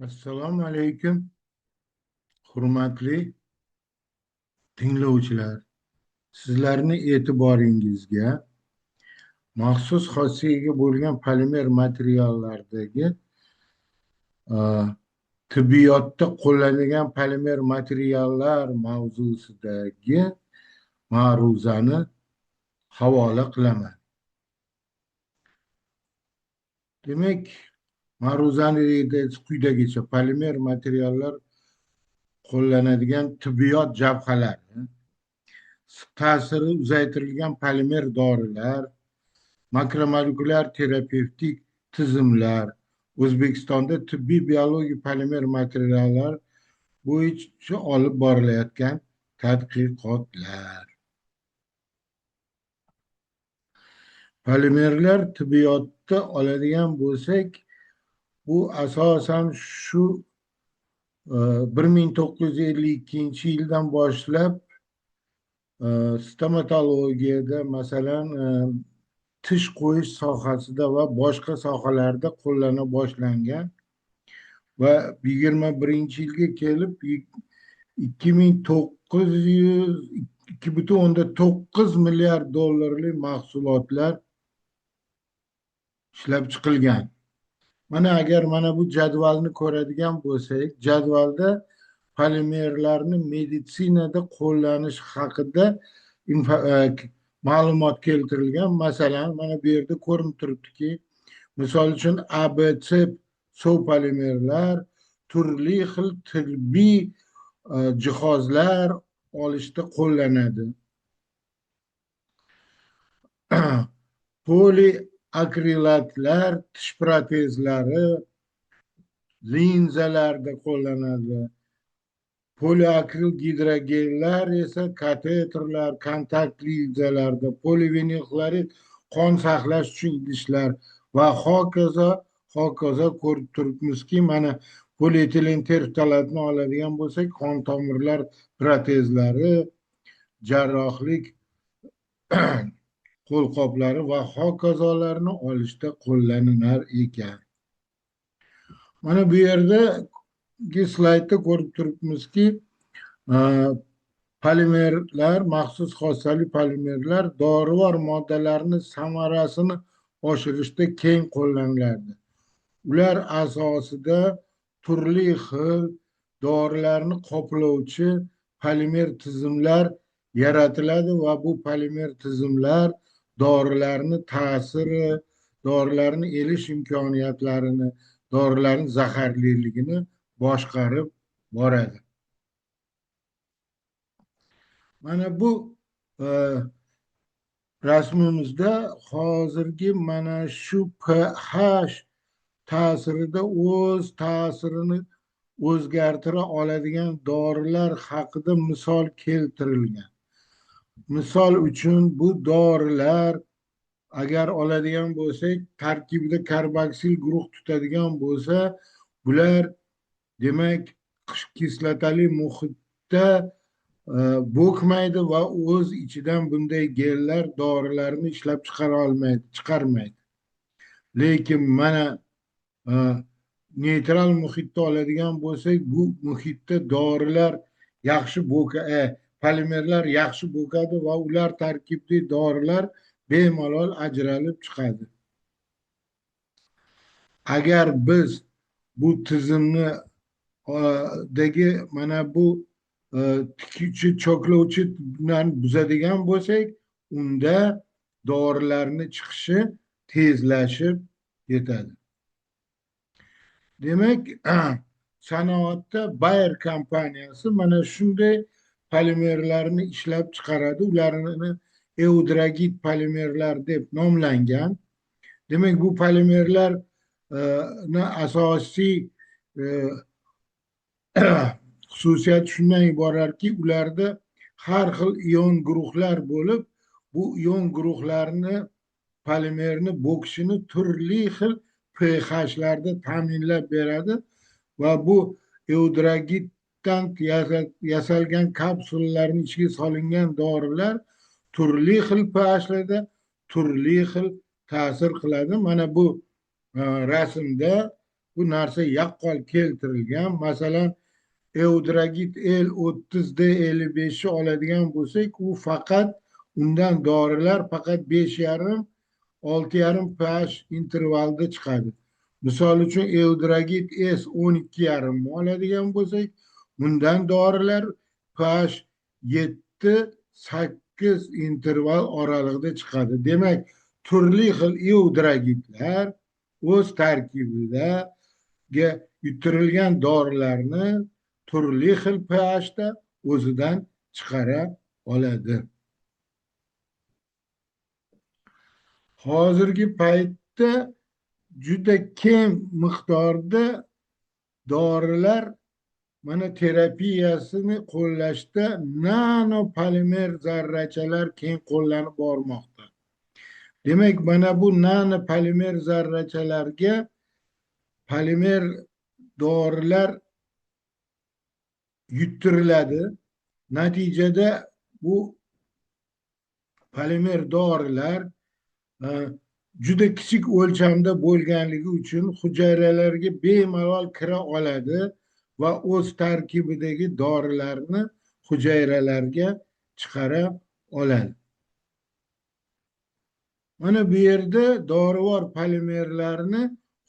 Assalomu alaykum, hurmatli tinglovchilar. Sizlarni e'tiboringizga maxsus xossasiyaga ega bo'lgan polimer materiallardagi a, tibbiyotda qo'llanilgan polimer materiallar mavzusidagi ma'ruzani havola qilaman. Demak, ma'ruzani quyidagicha: polimer materiallar qo'llanadigan tibbiyot jabhalari, ta'siri uzaytirilgan polimer dorilar, makromolekulyar terapevtik tizimlar, O'zbekistonda tibbiy biologik polimer materiallar bo'yicha olib borilayotgan tadqiqotlar. Polimerlar tibbiyotda oladigan bo'lsak, bu asosan shu 1952 yildan boshlab stomatologiyada, masalan, tish qo'yish sohasida va boshqa sohalarda qo'llana boshlangan va 21-yilga kelib 2,9 milliard dollarlik mahsulotlar ishlab chiqilgan. Agar bu jadvalni ko'radigan bo'lsak, jadvalda polimerlarni meditsinada qo'llanish haqida ma'lumot keltirilgan. Masalan, bu yerda ko'rinib turibdiki, misol uchun ABC polimerlar turli xil tibbiy jihozlar olishda qo'llanadi. Poliakrilatlar tish protezlari, linzalarda qo'llanadi. Poliakril gidrogellar esa kateterlar, kontakt linzalarda, polivinilxlorid qon saqlash uchun idishlar va hokazo ko'rib turibmizki, polietilen terftalatni oladigan bo'lsak, qon tomirlar protezlari, jarrohlik qo'lqoplari va hokazolarni olishda qo'llanar ekan. Bu yerdagi slaydda ko'rib turibmizki, polimerlar, maxsus xossali polimerlar dorivor moddalarni samarasini oshirishda keng qo'llaniladi. Ular asosida turli xil dorilarni qoplovchi polimer tizimlar yaratiladi va bu polimer tizimlar dorilarni ta'siri, dorilarni elish imkoniyatlarini, dorilarning zaharliligini boshqarib boradi. Bu rasmimizda hozirgi shu pH ta'sirida o'z ta'sirini o'zgartira oladigan dorilar haqida misol keltirilgan. Misol uchun, bu dorilar agar oladigan bo'lsak, tarkibida karboksil guruh tutadigan bo'lsa, bular demak kislotali muhitda bo'kmaydi va o'z ichidan bunday gellar dorilarni ishlab chiqarmaydi. Lekin neytral muhitda oladigan bo'lsak, bu muhitda dorilar yaxshi polimerlar yaxshi bo'kadi va ular tarkibli dorilar bemalol ajralib chiqadi. Agar biz bu tizimni bu tikuvchi, choklovchi buzadigan bo'lsak, unda dorilarni chiqishi tezlashib ketadi. Demak, sanoatda Bayer kompaniyasi shunday polimerlarni ishlab chiqaradi. Ularni eudragit polimerlar deb nomlangan. Demak, bu polimerlarni asosiy xususiyati shundan iboratki, ularda har xil ion guruhlar bo'lib, bu ion guruhlarni polimerni bo'kishini turli xil pH'larda ta'minlab beradi va bu eudragitdan yasalgan kapsulalarning ichiga solingan dorilar turli xil pH'larda turli xil ta'sir qiladi. Bu rasmda bu narsa yaqqol keltirilgan. Masalan, Eudragit L30 da 55'i oladigan bo'lsak, u faqat undan dorilar faqat 5,5 6,5 pH intervalda chiqadi. Misol uchun Eudragit S 12,5 oladigan bo'lsak, undan dorilar pH 7 8 interval oralig'ida chiqadi. Demak, turli xil eudragitlar o'z tarkibida yutirilgan dorilarni turli xil pHda o'zidan chiqara oladi. Hozirgi paytda juda keng miqdorda dorilar mana terapiyasini qo'llashda nano polimer zarrachalar keng qo'llanib bormoqda. Demak, mana bu nano polimer zarrachalarga polimer dorilar yuttiriladi. Natijada bu polimer dorilar juda kichik o'lchamda bo'lganligi uchun hujayralarga bemalol kira oladi va o'z tarkibidagi dorilarni hujayralarga chiqara oladi. Mana bu yerda dorivor polimerlarni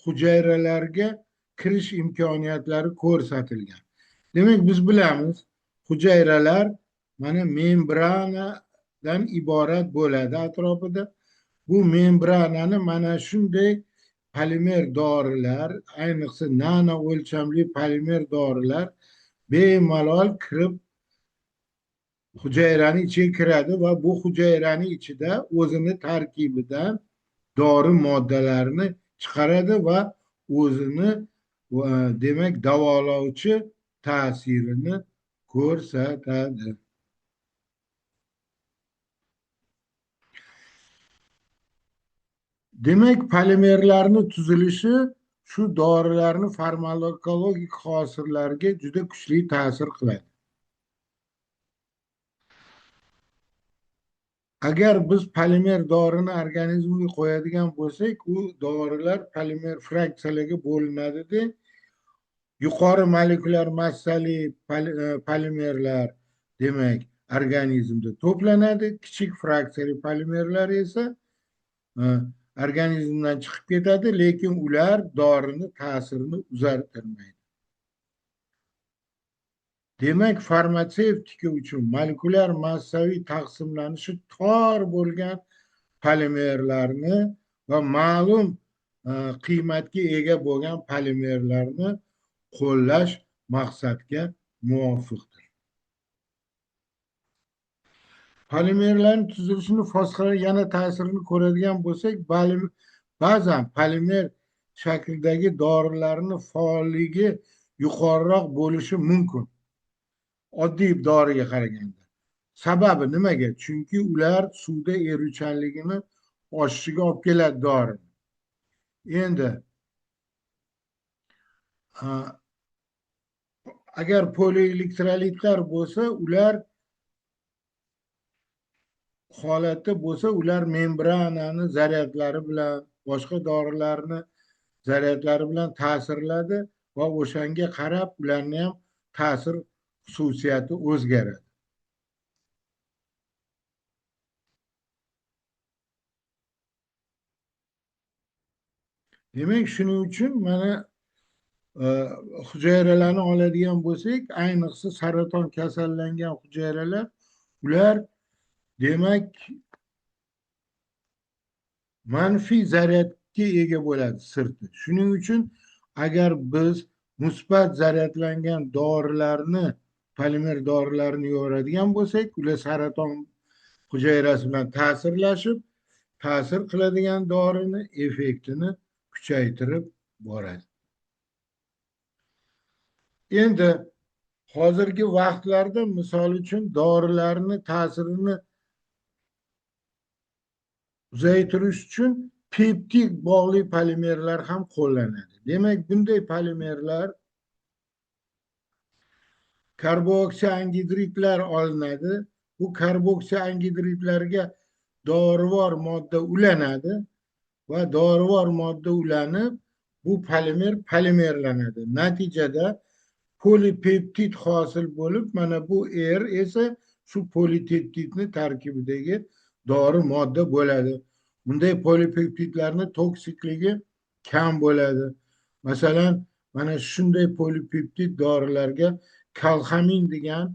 hujayralarga kirish imkoniyatlari ko'rsatilgan. Demak, biz bilamiz, hujayralar mana membranadan iborat bo'ladi atrofida. Bu membranani mana shunday polimer dorilar, ayniqsa nano o'lchamli polimer dorilar bemalol kirib hujayrani ichiga kiradi va bu hujayrani ichida o'zini tarkibidan dori moddalarini chiqaradi va o'zini demak davolovchi ta'sirini ko'rsatadi. Demak, polimerlarni tuzilishi shu dorilarni farmakologik xossirlariga juda kuchli ta'sir qiladi. Agar biz polimer dorini organizmga qo'yadigan bo'lsak, u dorilar polimer fraksiyalarga bo'linadi. Yuqori molekulyar massali polimerlar demak organizmda to'planadi, kichik fraksiyali polimerlar esa organizmdan chiqib ketadi, lekin ular dorini ta'sirini uzaytirmaydi. Demak, farmatsevtika uchun molekulyar massaviy taqsimlanishi tor bo'lgan polimerlarni va ma'lum qiymatga ega bo'lgan polimerlarni qo'llash maqsadga muvofiqdir. Polimerlarning tuzilishini fosfatga yana ta'sirini ko'radigan bo'lsak, ba'zan polimer shaklidagi dorilarning faolligi yuqoriroq bo'lishi mumkin oddiy doriga qaraganda. Sababi nimaga? Chunki ular suvda eruvchanligini oshishiga olib keladi dori. Endi agar polielektrolitlar bo'lsa, ular holatda bo'lsa, ular membranani zaryadlari bilan, boshqa dorilarni zaryadlari bilan ta'sirladi va o'shanga qarab ularni ham ta'sir xususiyati o'zgaradi. Demak, shuning uchun mana hujayralarni oladigan bo'lsak, ayniqsa saraton kasallangan hujayralar, ular demak manfiy zaryadga ega bo'ladi sirti. Shuning uchun agar biz musbat zaryadlangan dorilarni, polimer dorilarni yoradigan bo'lsak, ular saraton hujayrasi bilan ta'sirlashib, ta'sir qiladigan dorini effektini kuchaytirib boradi. Endi hozirgi vaqtlarda misol uchun dorilarni ta'sirini uzaytirish uchun peptid bog'li polimerlar ham qo'llanadi. Demak, bunday polimerlar karboksiangidritlar olinadi. Bu karboksiangidritlarga dorivor modda ulanadi va dorivor modda ulanib, bu polimerlanadi. Natijada polipeptid hosil bo'lib, mana bu esa shu polipeptidni tarkibidagi dori modda bo'ladi. Bunday polipeptidlarni toksikligi kam bo'ladi. Masalan, mana shunday polipeptid dorilarga kalxamin degan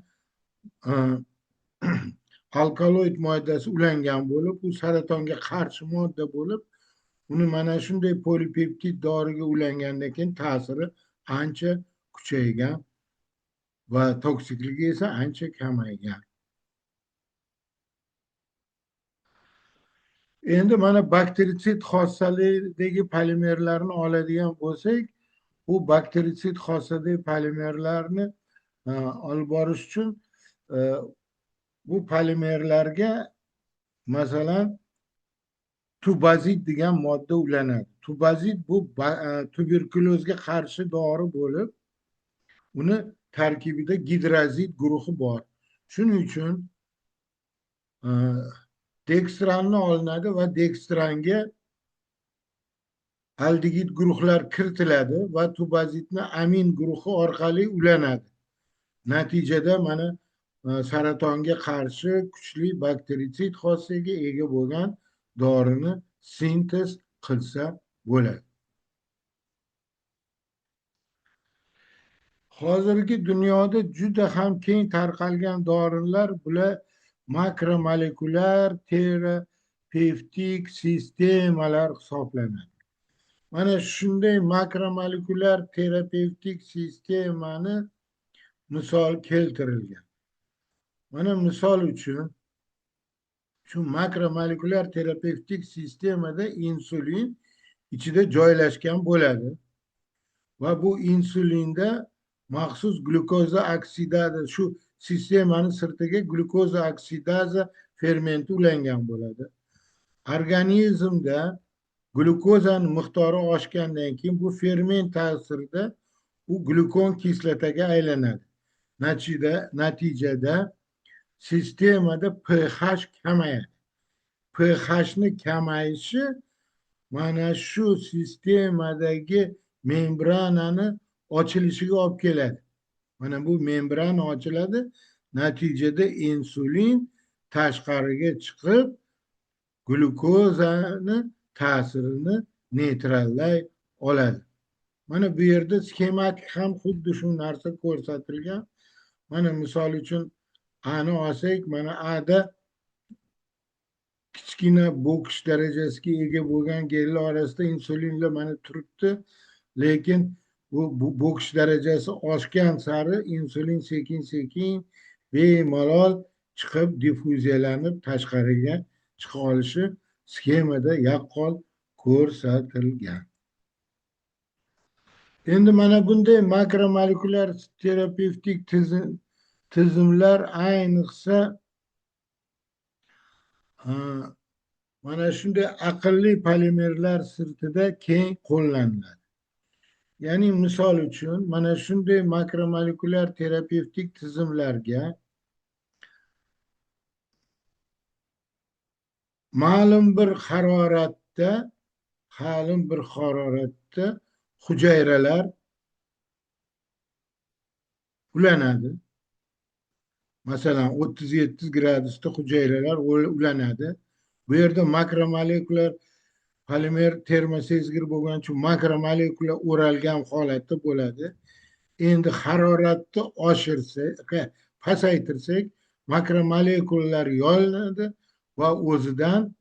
alkaloid moddasi ulangan bo'lib, u saratonga qarshi modda bo'lib, uni mana shunday polipeptid doriga ulangandan keyin ta'siri ancha kuchaygan va toksikligi esa ancha kamaygan. Endi mana bakteritsid xossasidagi polimerlarni oladigan bo'lsak, bu bakteritsid xossadagi polimerlarni olib borish uchun bu polimerlarga masalan tubazid degan modda ulanadi. Tubazid bu tuberkulozga qarshi dori bo'lib, uni tarkibida gidrazid guruhi bor. Shuning uchun dekstranni olinadi va dekstranga aldegid guruhlar kiritiladi va tubazidni amin guruhi orqali ulanadi. Natijada mana saratonga qarshi kuchli bakteritsid xossasiga ega bo'lgan dorini sintez qilsa bo'ladi. Hozirgi dunyoda juda ham keng tarqalgan dorilar bular makromolekulyar terapevtik sistemalar hisoblanadi. Mana shunday makromolekulyar terapevtik sistemani misol keltirilgan. Mana misol uchun shu makromolekulyar terapevtik sistemada insulin ichida joylashgan bo'ladi va bu insulinda maxsus glukoza oksidaza, shu sistemani sirtiga glukoza oksidaza fermenti ulangan bo'ladi. Organizmda glukozani miqdori oshgandan keyin bu ferment ta'sirida u glukon kislotaga aylanadi. Natijada sistemada pH kamayadi. pHni kamayishi mana shu sistemadagi membranani ochilishiga olib keladi. Mana bu membrana ochiladi. Natijada insulin tashqariga chiqib glukozani ta'sirini neytrallay oladi. Mana bu yerda sxematik ham xuddi shu narsa ko'rsatilgan. Mana misol uchun A'ni olsak, mana A'da kichkina boks darajasiga ega bo'lgan gellar orasida insulinlar mana turibdi, lekin bu boks darajasi oshgan sari insulin sekin-sekin bemalol chiqib diffuziyalanib tashqariga chiqa olishi sxemada yaqqol ko'rsatilgan. Endi mana bunday makromolekulyar terapevtik tizimlar ayniqsa mana shunday aqlli polimerlar sirtida keng qo'llaniladi. Ya'ni misol uchun mana shunday makromolekulyar terapevtik tizimlarga ma'lum bir haroratda hujayralar ulanadi. Masalan 37 gradusda hujayralar ulanadi. Bu yerda makromolekulyar polimer termosezgir bo'lgani uchun makromolekula o'ralgan holatda bo'ladi. Endi haroratni oshirsak, pasaytirsak, makromolekulalar yoyiladi va o'zidan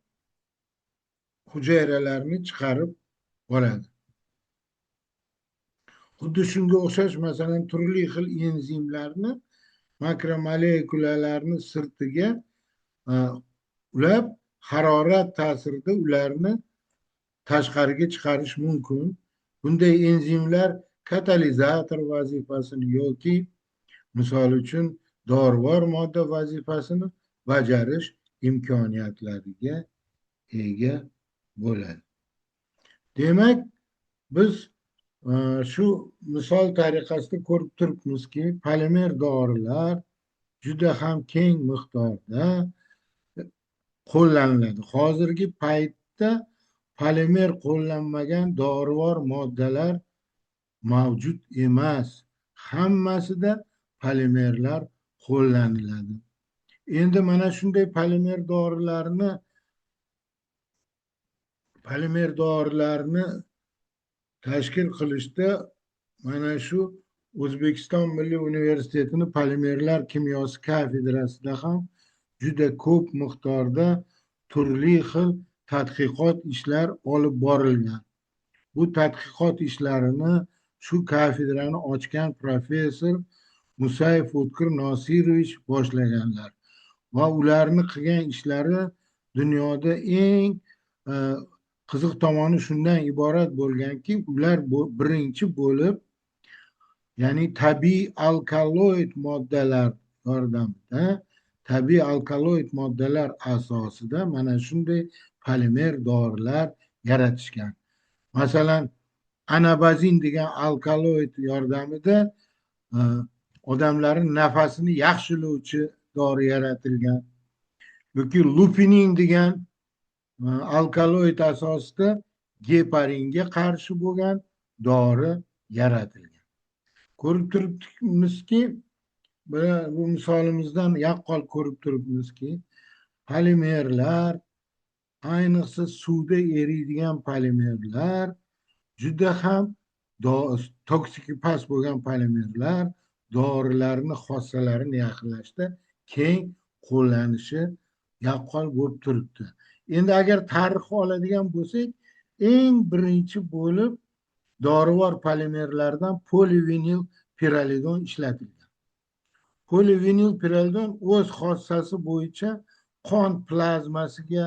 hujayralarni chiqarib oladi. Xuddi shunga o'xshash, masalan, turli xil enzimlarni makromolekulalarni sirtiga ulab, harorat ta'sirida ularni tashqariga chiqarish mumkin. Bunday enzimlar katalizator vazifasini yoki misol uchun dorivor modda vazifasini bajarish imkoniyatlariga ega bo'ladi. Demak, biz shu misol tariqasida ko'rib turibmizki, polimer dorilar juda ham keng miqdorda qo'llaniladi. Hozirgi paytda polimer qo'llanmagan dorivor moddalar mavjud emas. Hammasida polimerlar qo'llaniladi. Endi mana shunday polimer dorilarni tashkil qilishda mana shu O'zbekiston Milliy universitetini polimerlar kimyosi kafedrasida ham juda ko'p miqdorda turli xil tadqiqot ishlar olib borilgan. Bu tadqiqot ishlarini shu kafedrani ochgan professor Musayev O'tkir Nosirovich boshlaganlar va ularni qilgan ishlari dunyoda eng e, qiziq tomoni shundan iborat bo'lganki, ular birinchi bo'lib, ya'ni tabiiy alkaloid moddalar asosida mana shunday polimer dorilar yaratishgan. Masalan, anabazin degan alkaloid yordamida e, odamlarning nafasini yaxshilovchi dori yaratilgan. Yoki lupinin degan alkaloid asosida geparinga qarshi bo'lgan dori yaratilgan. Ko'rib turibmizki, bu misolimizdan yaqqol ko'rib turibmizki, polimerlar, ayniqsa suvda eriydigan polimerlar juda ham toksiki past bo'lgan polimerlar dorilarni xossalarini yaqinlashda keng qo'llanishi yaqqol bo'lib turibdi. Endi agar tarixni oladigan bo'lsak, eng birinchi bo'lib dorivor polimerlardan polivinil piralidon ishlatilgan. Polivinil piralidon o'z xossasi bo'yicha qon plazmasiga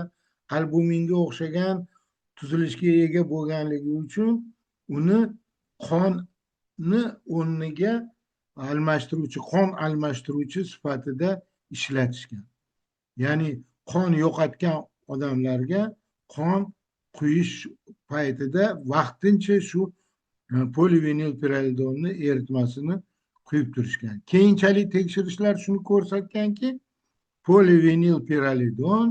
albuminga o'xshagan tuzilishga ega bo'lganligi uchun uni qonni o'rniga qon almashtiruvchi sifatida ishlatishgan. Ya'ni qon yo'qotgan odamlarga qon quyish paytida vaqtincha shu polivinil piralidonni eritmasini quyib turishgan. Keyinchalik tekshirishlar shuni ko'rsatganki, polivinil piralidon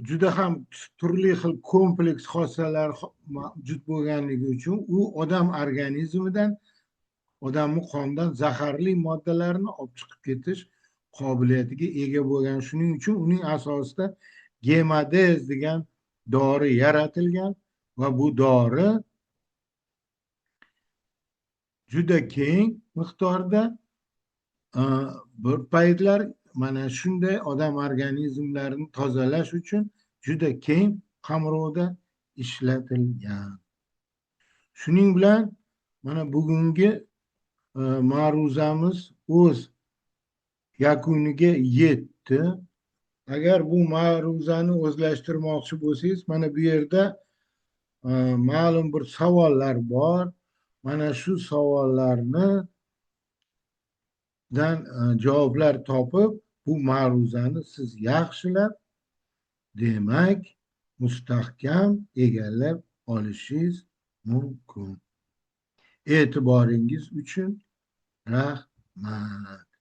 juda ham turli xil kompleks xossalar mavjud bo'lganligi uchun u odam organizmidan, odamni qonidan zaharli moddalarni olib chiqib ketish qobiliyatiga ega bo'lgan. Shuning uchun uning asosida gemadez degan dori yaratilgan va bu dori juda keng miqdorda bir paytlar mana shunday odam organizmlarini tozalash uchun juda keng qamrovda ishlatilgan. Shuning bilan mana bugungi ma'ruzamiz o'z yakuniga yetdi. Agar bu ma'ruzani o'zlashtirmoqchi bo'lsangiz, mana bu yerda ma'lum bir savollar bor. Mana shu savollarni javoblar topib, bu ma'ruzani siz yaxshilab, demak, mustahkam egallab olishingiz mumkin. E'tiboringiz uchun rahmat.